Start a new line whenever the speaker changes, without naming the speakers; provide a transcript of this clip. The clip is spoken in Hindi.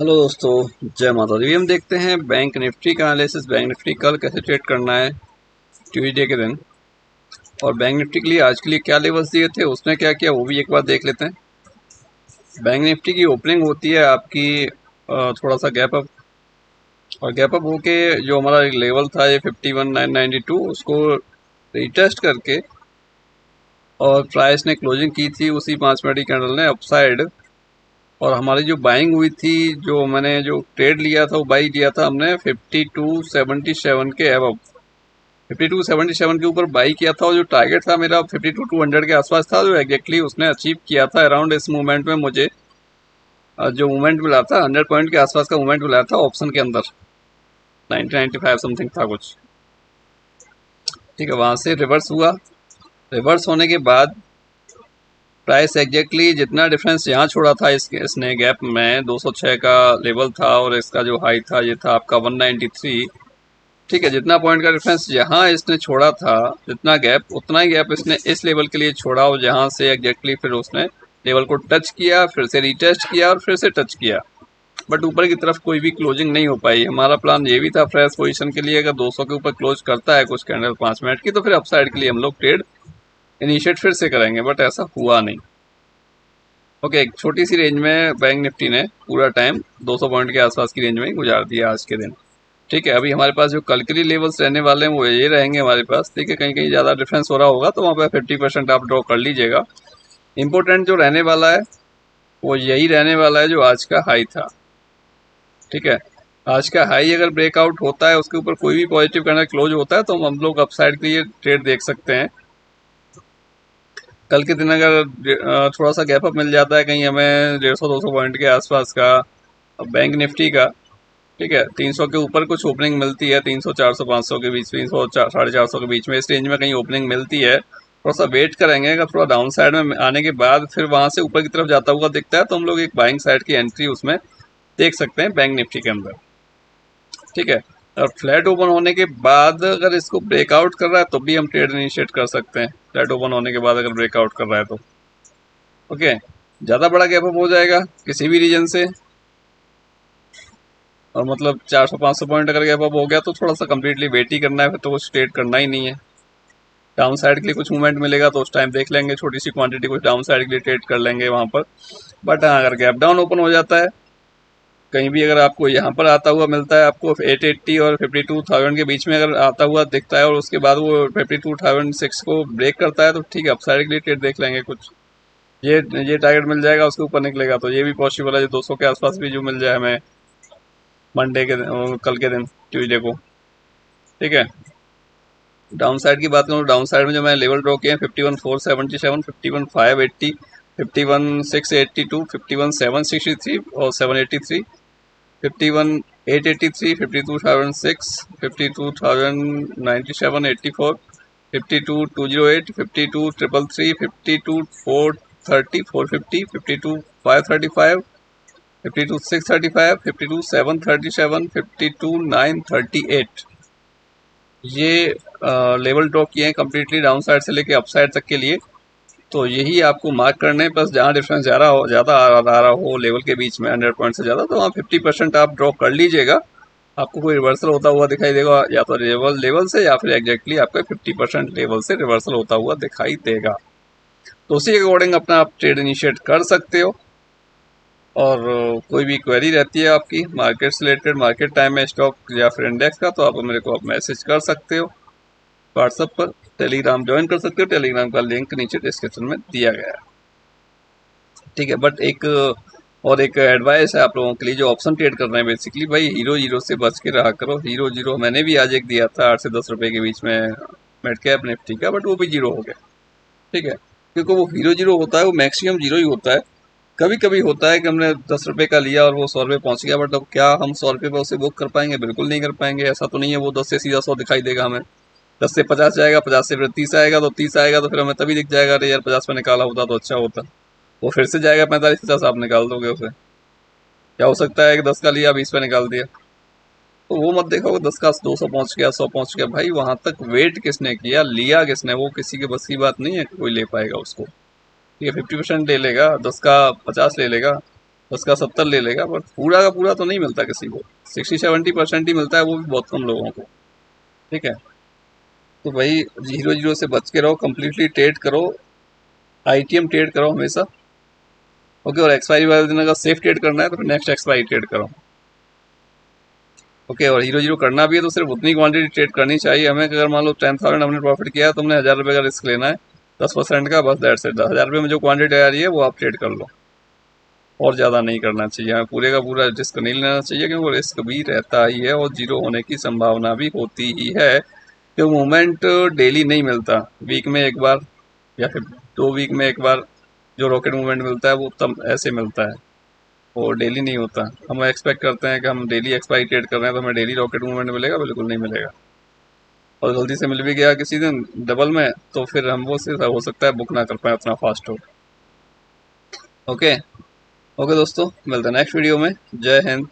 हेलो दोस्तों, जय माता दी। हम देखते हैं बैंक निफ्टी का एनालिसिस। बैंक निफ्टी कल कैसे ट्रेड करना है ट्यूसडे के दिन, और बैंक निफ्टी के लिए आज के लिए क्या लेवल्स दिए थे, उसने क्या किया, वो भी एक बार देख लेते हैं। बैंक निफ्टी की ओपनिंग होती है आपकी थोड़ा सा गैप अप, और गैप अप होके जो हमारा लेवल था ये 51,992 उसको रिटेस्ट करके, और प्राइस ने क्लोजिंग की थी उसी 5 मिनट की कैंडल ने अपसाइड। और हमारी जो बाइंग हुई थी, जो मैंने जो ट्रेड लिया था वो बाई लिया था हमने 5277 के अबव, 5277 के ऊपर बाई किया था। और जो टारगेट था मेरा 52,200 के आसपास था, जो एग्जैक्टली उसने अचीव किया था। अराउंड इस मूवमेंट में मुझे जो मूवमेंट मिला था 100 पॉइंट के आसपास का मूवमेंट मिला था ऑप्शन के अंदर, 1995 समथिंग था कुछ। ठीक है, वहां से रिवर्स हुआ। रिवर्स होने के बाद प्राइस एग्जैक्टली जितना डिफरेंस यहाँ छोड़ा था इसने गैप में 206 का लेवल था, और इसका जो हाई था ये था आपका 193। ठीक है, जितना पॉइंट का डिफरेंस यहाँ इसने छोड़ा था, जितना गैप उतना ही गैप इसने इस लेवल के लिए छोड़ा, और जहाँ से एग्जैक्टली फिर उसने लेवल को टच किया, फिर से रीटेस्ट किया और फिर से टच किया। बट ऊपर की तरफ कोई भी क्लोजिंग नहीं हो पाई। हमारा प्लान ये भी था फ्रेश पोजीशन के लिए, अगर 200 के ऊपर क्लोज करता है कुछ कैंडल 5 मिनट की, तो फिर अपसाइड के लिए हम लोग ट्रेड इनिशिएट फिर से करेंगे, बट ऐसा हुआ नहीं। ओके, एक छोटी सी रेंज में बैंक निफ्टी ने पूरा टाइम 200 पॉइंट के आसपास की रेंज में ही गुजार दिया आज के दिन। ठीक है, अभी हमारे पास जो कल के लिए लेवल्स रहने वाले हैं वो ये रहेंगे हमारे पास। ठीक है, कहीं कहीं ज़्यादा डिफरेंस हो रहा होगा तो वहाँ पे 50% आप ड्रॉ कर लीजिएगा। इंपॉर्टेंट जो रहने वाला है वो यही रहने वाला है जो आज का हाई था। ठीक है, आज का हाई अगर ब्रेकआउट होता है, उसके ऊपर कोई भी पॉजिटिव कैंडल क्लोज होता है, तो हम लोग अपसाइड के लिए ट्रेड देख सकते हैं। कल के दिन अगर थोड़ा सा गैप अप मिल जाता है कहीं हमें 150-200 पॉइंट के आसपास का बैंक निफ्टी का, ठीक है, 300 के ऊपर कुछ ओपनिंग मिलती है, 300 400 500 के बीच, 300 450 के बीच में, इस रेंज में कहीं ओपनिंग मिलती है, थोड़ा सा वेट करेंगे। अगर थोड़ा डाउन साइड में आने के बाद फिर वहां से ऊपर की तरफ जाता हुआ दिखता है, तो हम लोग एक बाइंग साइड की एंट्री उसमें देख सकते हैं बैंक निफ्टी के अंदर। ठीक है, और फ्लैट ओपन होने के बाद अगर इसको ब्रेकआउट कर रहा है तो भी हम ट्रेड इनिशिएट कर सकते हैं। फ्लैट ओपन होने के बाद अगर ब्रेकआउट कर रहा है तो ओके, ज़्यादा बड़ा गैप अप हो जाएगा किसी भी रीजन से, और मतलब 400-500 पॉइंट अगर गैप अप हो गया तो थोड़ा सा कंप्लीटली वेट ही करना है, फिर तो कुछ ट्रेड करना ही नहीं है। डाउन साइड के लिए कुछ मूवमेंट मिलेगा तो उस टाइम देख लेंगे, छोटी सी क्वांटिटी कुछ डाउन साइड के लिए ट्रेड कर लेंगे वहाँ पर। बट हाँ, अगर गैप डाउन ओपन हो जाता है कहीं भी, अगर आपको यहाँ पर आता हुआ मिलता है, आपको 880 और 52,000 के बीच में अगर आता हुआ दिखता है, और उसके बाद वो 52,006 को ब्रेक करता है, तो ठीक है, अपसाइड के लिए ट्रेड देख लेंगे कुछ। ये टारगेट मिल जाएगा, उसके ऊपर निकलेगा तो ये भी पॉसिबल है, जो 200 के आसपास भी जो मिल जाए हमें मंडे के दिन, कल के दिन ट्यूसडे को। ठीक है, डाउन साइड की बात करूँ, डाउन साइड में जो मैं लेवल ड्रॉ किए हैं 51,477, 51,580, 51,682, 51,763 और 783, 51,883, 52,006, 52,097, 84, 52,208, 52,333, 52,430, 450, 52,535, 52,635, 52,737, 52,938, ये लेवल ड्रॉ किए हैं कम्प्लीटली डाउन साइड से लेके अप साइड तक के लिए। तो यही आपको मार्क करने हैं, बस जहाँ डिफरेंस ज़्यादा आ रहा हो लेवल के बीच में 100 पॉइंट से ज़्यादा, तो वहाँ 50% आप ड्रॉ कर लीजिएगा। आपको कोई रिवर्सल होता हुआ दिखाई देगा, या तो लेवल से, या फिर एग्जैक्टली आपका 50% लेवल से रिवर्सल होता हुआ दिखाई देगा। तो उसी के अकॉर्डिंग अपना आप ट्रेड इनिशिएट कर सकते हो। और कोई भी क्वेरी रहती है आपकी मार्केट से रिलेटेड, मार्केट टाइम में स्टॉक या फिर इंडेक्स का, तो आप मेरे को आप मैसेज कर सकते हो व्हाट्सएप पर। टेलीग्राम ज्वाइन कर सकते हो, टेलीग्राम का लिंक नीचे डिस्क्रिप्शन में दिया गया है। ठीक है, बट एक एडवाइस है आप लोगों के लिए जो ऑप्शन ट्रेड कर रहे हैं, बेसिकली भाई हीरो जीरो से बच के रहा करो। हीरो जीरो मैंने भी आज एक दिया था 8 से 10 रुपए के बीच में मिड कैप निफ्टी का, बट वो भी जीरो हो गया। ठीक है, क्योंकि वो हीरो जीरो होता है, वो मैक्सिमम जीरो ही होता है। कभी कभी होता है कि हमने 10 रुपए का लिया और वो 100 रुपये पहुंच गया, बट अब क्या हम 100 रुपये पर उसे बुक कर पाएंगे? बिल्कुल नहीं कर पाएंगे। ऐसा तो नहीं है वो 10 से सीधा 100 दिखाई देगा हमें, 10 से 50 जाएगा, 50 से फिर 30 आएगा, तो 30 आएगा तो फिर हमें तभी दिख जाएगा अरे यार 50 में निकाला होता तो अच्छा होता। वो फिर से जाएगा 45-50, आप निकाल दोगे उसे। क्या हो सकता है कि 10 का लिया 20 पे निकाल दिया, तो वो मत देखो 10 का 200 पहुंच गया, 100 पहुंच गया। भाई वहां तक वेट किसने किया, लिया किसने, वो किसी के बस की बात नहीं है कि कोई ले पाएगा उसको। ठीक है, 50% ले लेगा, 10 का 50 ले लेगा, उसका 70 ले लेगा, बट पूरा का पूरा तो नहीं मिलता किसी को, 60-70% ही मिलता है, वो भी बहुत कम लोगों को। ठीक है, तो भाई 0-0 से बच के रहो, कम्प्लीटली ट्रेड करो, ITM ट्रेड करो हमेशा। ओके, और एक्सपायरी वाले दिन अगर सेफ ट्रेड करना है तो फिर नेक्स्ट एक्सपायरी ट्रेड करो। ओके, और 0-0 करना भी है तो सिर्फ उतनी क्वांटिटी ट्रेड करनी चाहिए हमें कि अगर मान लो 10,000 हमने प्रॉफिट किया है, तुमने 1,000 रुपये का रिस्क लेना है 10% का, बस दैट्स इट। 10,000 रुपये में जो क्वांटिटी आ रही है वो आप ट्रेड कर लो, और ज़्यादा नहीं करना चाहिए हमें, पूरे का पूरा रिस्क नहीं लेना चाहिए, क्योंकि रिस्क भी रहता ही है और जीरो होने की संभावना भी होती ही है। क्योंकि मूवमेंट डेली नहीं मिलता, वीक में एक बार या फिर 2 वीक में एक बार जो रॉकेट मूवमेंट मिलता है वो तब ऐसे मिलता है, वो डेली नहीं होता। हम एक्सपेक्ट करते हैं कि हम डेली एक्सपायरी ट्रेड कर रहे हैं तो हमें डेली रॉकेट मूवमेंट मिलेगा, बिल्कुल नहीं मिलेगा। और गलती से मिल भी गया किसी दिन डबल में, तो फिर हम वो सिर्फ हो सकता है बुक ना कर पाए उतना फास्ट हो। ओके, ओके दोस्तों, मिलते हैं नेक्स्ट वीडियो में। जय हिंद।